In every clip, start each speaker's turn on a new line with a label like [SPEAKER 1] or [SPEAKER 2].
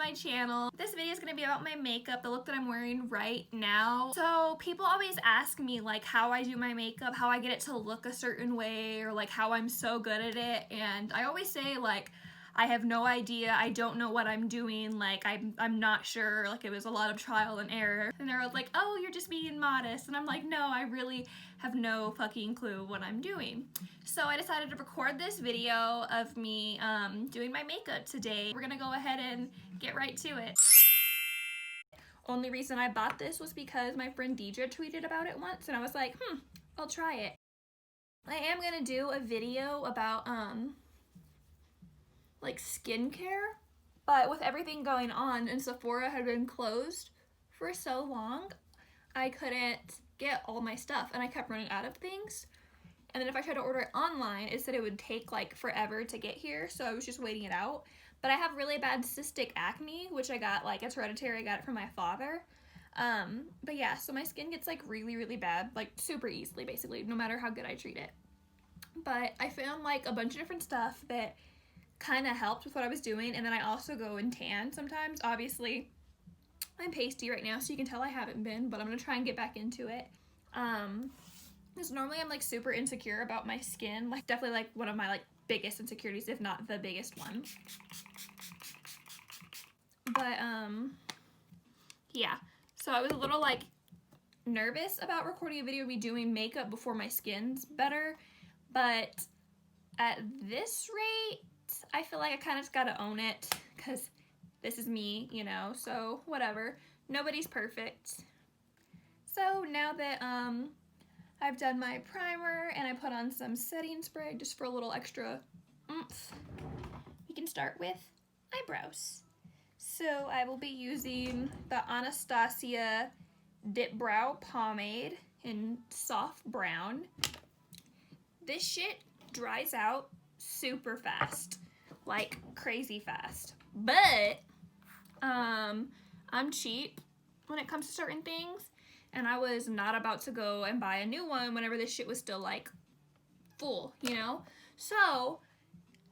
[SPEAKER 1] my channel. This video is going to be about my makeup, the look that I'm wearing right now. So people always ask me like how I do my makeup, how I get it to look a certain way, or like how I'm so good at it, and I always say like I have no idea, I don't know what I'm doing, like I'm not sure, like it was a lot of trial and error. And they're like, oh, you're just being modest, and I'm like, no, I really have no fucking clue what I'm doing. So I decided to record this video of me doing my makeup today. We're gonna go ahead and get right to it. Only reason I bought this was because my friend Deidre tweeted about it once, and I was like, I'll try it. I am gonna do a video about like skincare, but with everything going on and Sephora had been closed for so long, I couldn't get all my stuff and I kept running out of things. And then if I tried to order it online, it said it would take like forever to get here, so I was just waiting it out. But I have really bad cystic acne, which I got, like, it's hereditary, I got it from my father. But yeah, so my skin gets like really bad, like super easily basically, no matter how good I treat it. But I found like a bunch of different stuff that kind of helped with what I was doing, and then I also go and tan sometimes. Obviously I'm pasty right now, so you can tell I haven't been, but I'm gonna try and get back into it. Because normally I'm like super insecure about my skin, like definitely like one of my like biggest insecurities, if not the biggest one. But yeah, so I was a little like nervous about recording a video of me doing makeup before my skin's better, but at this rate I feel like I kind of just gotta own it, because this is me, you know, so whatever. Nobody's perfect. So now that I've done my primer and I put on some setting spray just for a little extra oomph, we can start with eyebrows. So I will be using the Anastasia Dip Brow Pomade in soft brown. This shit dries out super fast, like crazy fast, but I'm cheap when it comes to certain things, and I was not about to go and buy a new one whenever this shit was still like full, you know? So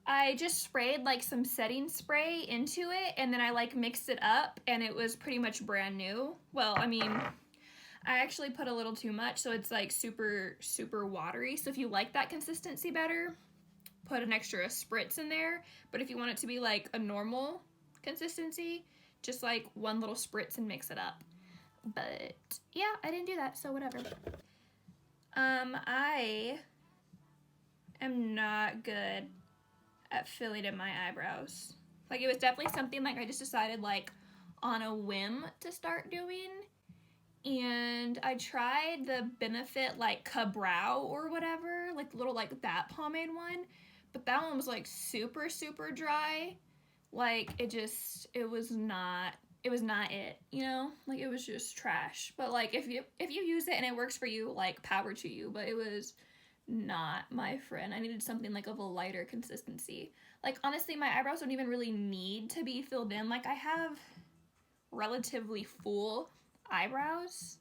[SPEAKER 1] I just sprayed like some setting spray into it, and then I like mixed it up, and it was pretty much brand new. Well, I mean, I actually put a little too much, so it's like super watery. So if you like that consistency better, put an extra spritz in there. But if you want it to be like a normal consistency, just like one little spritz and mix it up. But yeah, I didn't do that, so whatever. I am not good at filling in my eyebrows. Like, it was definitely something like I just decided like on a whim to start doing. And I tried the Benefit like Ka-Brow or whatever, like little like that pomade one, but that one was like super dry. Like it was not it, you know? Like it was just trash. But like if you use it and it works for you, like power to you, but it was not my friend. I needed something like of a lighter consistency. Like honestly, my eyebrows don't even really need to be filled in. Like I have relatively full eyebrows.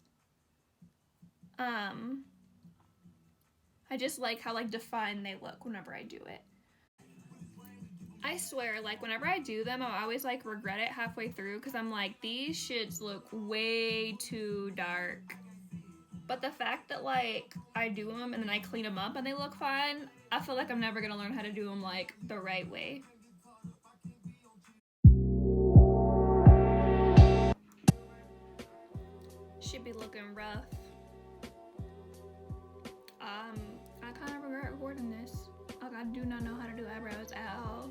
[SPEAKER 1] I just like how like defined they look whenever I do it. I swear, like whenever I do them, I always like regret it halfway through, because I'm like, these shits look way too dark. But the fact that like I do them and then I clean them up and they look fine, I feel like I'm never gonna learn how to do them like the right way. Should be looking rough. I kind of regret recording this. Like I do not know how to do eyebrows at all.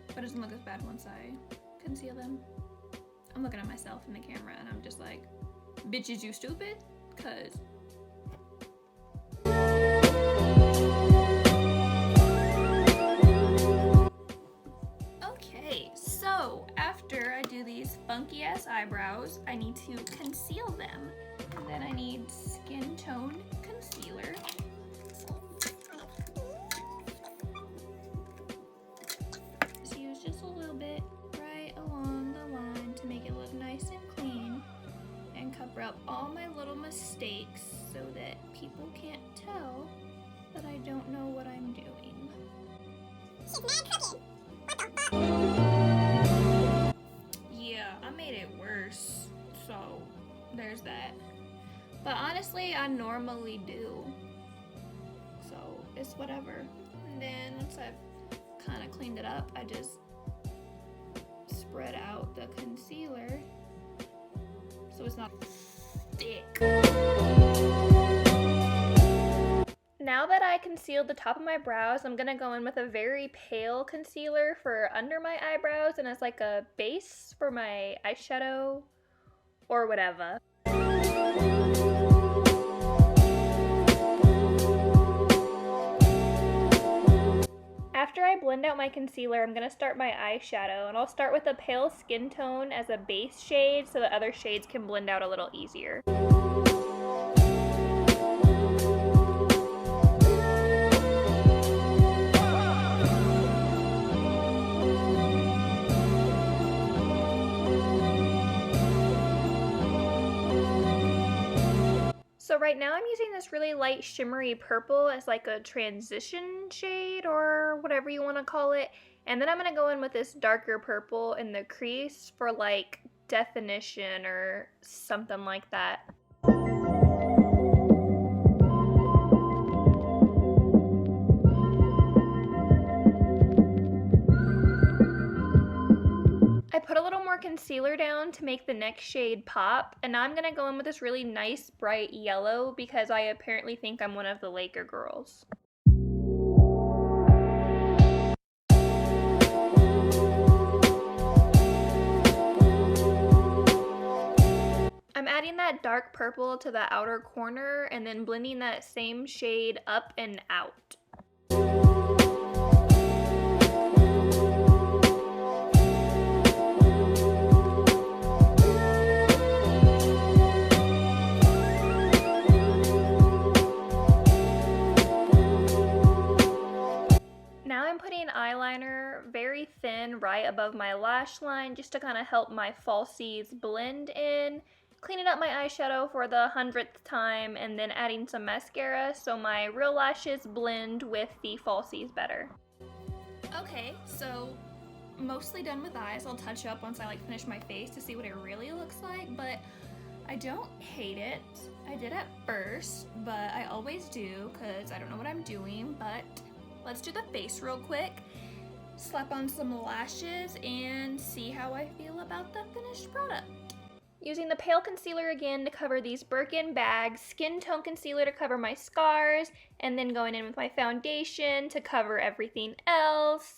[SPEAKER 1] But it doesn't look as bad once I conceal them. I'm looking at myself in the camera and I'm just like, bitches, you stupid? Cause okay, so after I do these funky ass eyebrows, I need to conceal them. And then I need skin tone concealer. Just use just a little bit right along the line to make it look nice and clean and cover up all my little mistakes so that people can't tell that I don't know what I'm doing. She's mad crooked. What the fuck? Yeah. it worse, so there's that. But honestly, I normally do, so it's whatever. And then once I've kind of cleaned it up, I just spread out the concealer so it's not thick. Now that I concealed the top of my brows, I'm gonna go in with a very pale concealer for under my eyebrows and as like a base for my eyeshadow or whatever. After I blend out my concealer, I'm going to start my eyeshadow, and I'll start with a pale skin tone as a base shade so the other shades can blend out a little easier. So right now I'm using this really light shimmery purple as like a transition shade or whatever you want to call it. And then I'm going to go in with this darker purple in the crease for like definition or something like that. I put a little more concealer down to make the next shade pop, and now I'm going to go in with this really nice bright yellow because I apparently think I'm one of the Laker girls. I'm adding that dark purple to the outer corner and then blending that same shade up and out. Now I'm putting eyeliner very thin right above my lash line just to kind of help my falsies blend in. Cleaning up my eyeshadow for the 100th time and then adding some mascara so my real lashes blend with the falsies better. Okay, so mostly done with eyes. I'll touch up once I like finish my face to see what it really looks like, but I don't hate it. I did at first, but I always do because I don't know what I'm doing, but let's do the face real quick. Slap on some lashes and see how I feel about the finished product. Using the pale concealer again to cover these Birkin bags, skin tone concealer to cover my scars, and then going in with my foundation to cover everything else.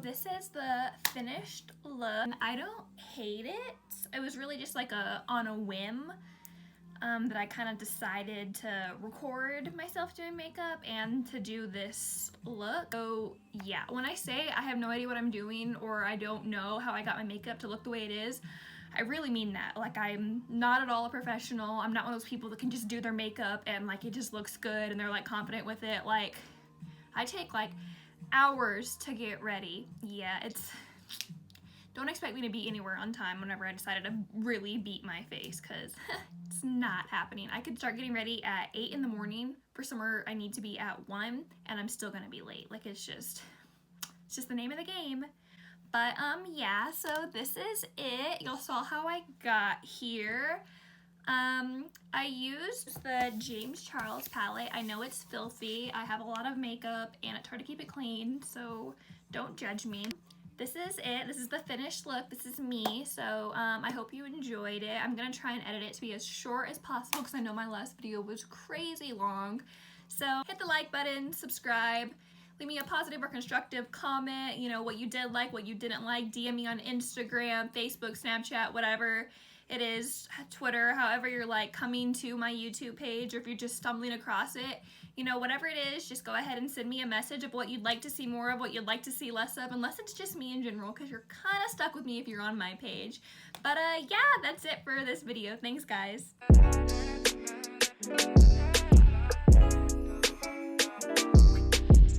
[SPEAKER 1] This is the finished look. I don't hate it. It was really just like on a whim that I kind of decided to record myself doing makeup and to do this look. So yeah, when I say I have no idea what I'm doing or I don't know how I got my makeup to look the way it is, I really mean that. Like, I'm not at all a professional. I'm not one of those people that can just do their makeup and like it just looks good and they're like confident with it. Like, I take like hours to get ready. Yeah, don't expect me to be anywhere on time whenever I decided to really beat my face, because it's not happening. I could start getting ready at 8 in the morning for somewhere I need to be at 1, and I'm still gonna be late. Like, it's just the name of the game. But yeah, so this is it. Y'all saw how I got here. I used the James Charles palette. I know it's filthy. I have a lot of makeup and it's hard to keep it clean, so don't judge me. This is it. This is the finished look. This is me. So I hope you enjoyed it. I'm gonna try and edit it to be as short as possible because I know my last video was crazy long. So hit the like button, subscribe, leave me a positive or constructive comment, you know, what you did like, what you didn't like. DM me on Instagram, Facebook, Snapchat, whatever it is, Twitter, however you're like coming to my YouTube page, or if you're just stumbling across it, you know, whatever it is, just go ahead and send me a message of what you'd like to see more of, what you'd like to see less of, unless it's just me in general, because you're kind of stuck with me if you're on my page. But yeah, that's it for this video. Thanks, guys.